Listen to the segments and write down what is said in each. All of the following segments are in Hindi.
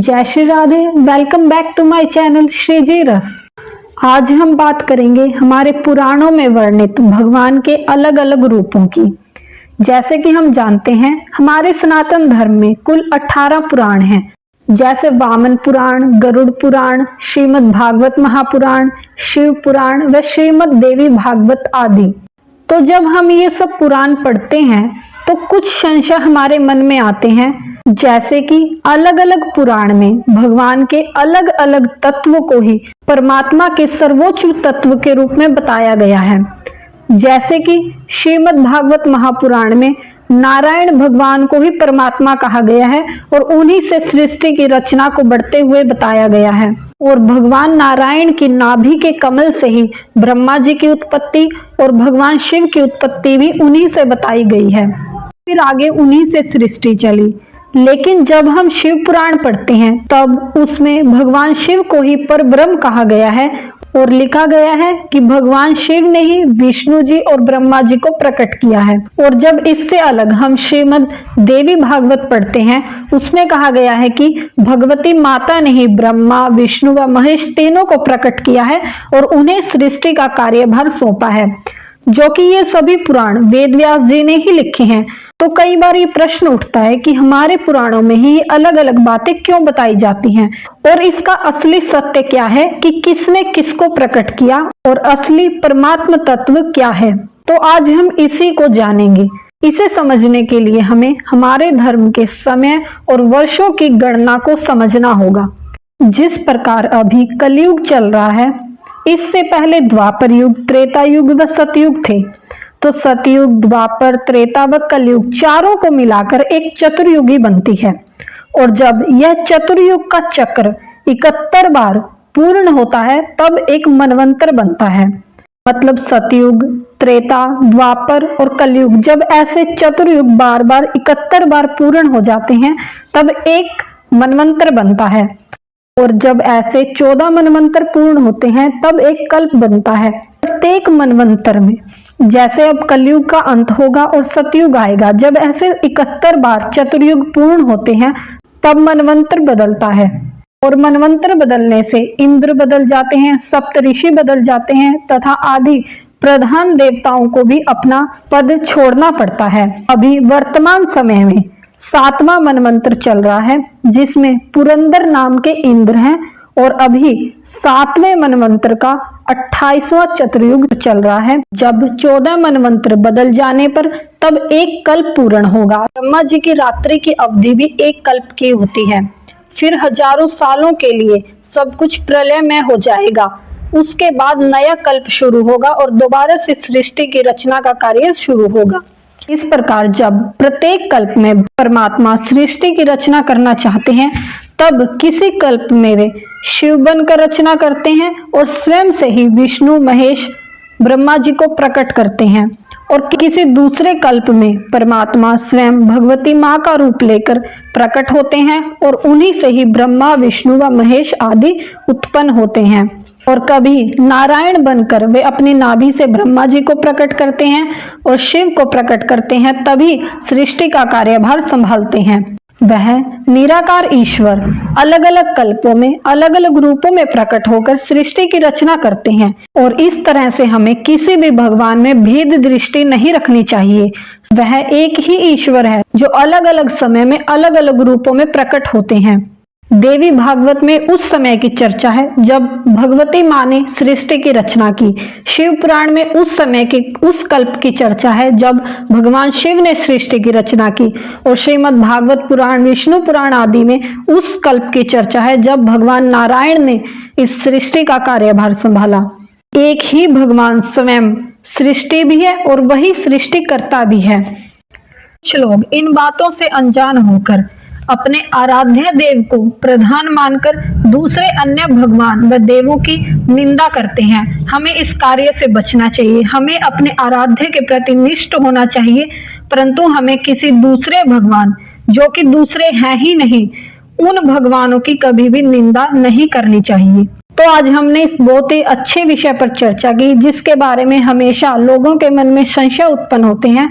जय Shri Radhe. Welcome back to my channel Shri ji Ras. आज हम बात करेंगे हमारे पुराणों में वर्णित भगवान के अलग अलग रूपों की। जैसे कि हम जानते हैं हमारे सनातन धर्म में कुल 18 पुराण हैं, जैसे वामन पुराण, गरुड़ पुराण, श्रीमद् भागवत महापुराण, शिव पुराण व श्रीमद् देवी भागवत आदि। तो जब हम ये सब पुराण पढ़ते हैं तो कुछ संशय हमारे मन में आते हैं, जैसे कि अलग अलग पुराण में भगवान के अलग अलग तत्वों को ही परमात्मा के सर्वोच्च तत्व के रूप में बताया गया है। जैसे कि श्रीमद् भागवत महापुराण में नारायण भगवान को ही परमात्मा कहा गया है और उन्हीं से सृष्टि की रचना को बढ़ते हुए बताया गया है। और भगवान नारायण की नाभि के कमल से ही ब्रह्मा जी की उत्पत्ति और भगवान शिव की उत्पत्ति भी उन्हीं से बताई गई है। फिर आगे उन्हीं से सृष्टि चली। लेकिन जब हम शिव पुराण पढ़ते हैं तब उसमें भगवान शिव को ही परब्रह्म कहा गया है और लिखा गया है कि भगवान शिव ने ही विष्णु जी और ब्रह्मा जी को प्रकट किया है। और जब इससे अलग हम श्रीमद् देवी भागवत पढ़ते हैं उसमें कहा गया है कि भगवती माता ने ही ब्रह्मा, विष्णु व महेश तीनों को प्रकट किया है और उन्हें सृष्टि का कार्यभार सौंपा है, जो कि ये सभी पुराण वेद व्यास जी ने ही लिखे हैं। तो कई बार ये प्रश्न उठता है कि हमारे पुराणों में ही अलग अलग बातें क्यों बताई जाती हैं और इसका असली सत्य क्या है कि किसने किसको प्रकट किया और असली परमात्मा तत्व क्या है। तो आज हम इसी को जानेंगे। इसे समझने के लिए हमें हमारे धर्म के समय और वर्षों की गणना को समझना होगा। जिस प्रकार अभी कलयुग चल रहा है, इससे पहले द्वापर युग, त्रेता युग व सतयुग थे। तो सतयुग, द्वापर, त्रेता व कलयुग चारों को मिलाकर एक चतुर्युगी बनती है। और जब यह चतुर्युग का चक्र 71 बार पूर्ण होता है तब एक मनवंतर बनता है। मतलब सतयुग, त्रेता, द्वापर और कलयुग जब ऐसे चतुर्युग बार बार 71 बार पूर्ण हो जाते हैं तब एक मनवंतर बनता है। और जब ऐसे 14 मनवंतर पूर्ण होते हैं तब एक कल्प बनता है। प्रत्येक मनवंतर में, जैसे अब कलयुग का अंत होगा और सतयुग आएगा, जब ऐसे 71 बार चतुर्युग पूर्ण होते हैं तब मनवंतर बदलता है। और मनवंतर बदलने से इंद्र बदल जाते हैं, सप्तऋषि बदल जाते हैं तथा आदि प्रधान देवताओं को भी अपना पद छोड़ना पड़ता है। अभी वर्तमान समय में 7वां मनवंतर चल रहा है, जिसमें पुरंदर नाम के इंद्र हैं। और अभी 7वें मनवंतर का 28वां चतुर्युग चल रहा है। जब 14 मनवंतर बदल जाने पर तब एक कल्प पूर्ण होगा। ब्रह्मा जी की रात्रि की अवधि भी एक कल्प की होती है। फिर हजारों सालों के लिए सब कुछ प्रलय में हो जाएगा। उसके बाद नया कल्प शुरू होगा और दोबारा से सृष्टि की रचना का कार्य शुरू होगा। इस प्रकार जब प्रत्येक कल्प में परमात्मा सृष्टि की रचना करना चाहते हैं तब किसी कल्प में वे शिव बनकर रचना करते हैं और स्वयं से ही विष्णु, महेश, ब्रह्मा जी को प्रकट करते हैं। और किसी दूसरे कल्प में परमात्मा स्वयं भगवती माँ का रूप लेकर प्रकट होते हैं और उन्हीं से ही ब्रह्मा, विष्णु व महेश आदि उत्पन्न होते हैं। और कभी नारायण बनकर वे अपनी नाभि से ब्रह्मा जी को प्रकट करते हैं और शिव को प्रकट करते हैं, तभी सृष्टि का कार्यभार संभालते हैं। वह निराकार ईश्वर अलग अलग कल्पों में अलग अलग रूपों में प्रकट होकर सृष्टि की रचना करते हैं। और इस तरह से हमें किसी भी भगवान में भेद दृष्टि नहीं रखनी चाहिए। वह एक ही ईश्वर है जो अलग अलग समय में अलग अलग रूपों में प्रकट होते हैं। देवी भागवत में उस समय की चर्चा है जब भगवती माँ ने सृष्टि की रचना की। शिव पुराण में उस समय के उस कल्प की चर्चा है जब भगवान शिव ने सृष्टि की रचना की। और श्रीमद् भागवत पुराण, विष्णु पुराण आदि में उस कल्प की चर्चा है जब भगवान नारायण ने इस सृष्टि का कार्यभार संभाला। एक ही भगवान स्वयं सृष्टि भी है और वही सृष्टिकर्ता भी है। कुछ लोग इन बातों से अनजान होकर अपने आराध्य देव को प्रधान मानकर दूसरे अन्य भगवान व देवों की निंदा करते हैं। हमें इस कार्य से बचना चाहिए। हमें अपने आराध्य के प्रति निष्ठ होना चाहिए, परंतु हमें किसी दूसरे भगवान, जो कि दूसरे हैं ही नहीं, उन भगवानों की कभी भी निंदा नहीं करनी चाहिए। तो आज हमने इस बहुत ही अच्छे विषय पर चर्चा की, जिसके बारे में हमेशा लोगों के मन में संशय उत्पन्न होते हैं।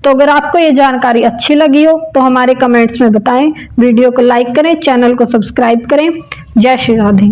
तो अगर आपको ये जानकारी अच्छी लगी हो तो हमारे कमेंट्स में बताएं, वीडियो को लाइक करें, चैनल को सब्सक्राइब करें। जय श्री राधे।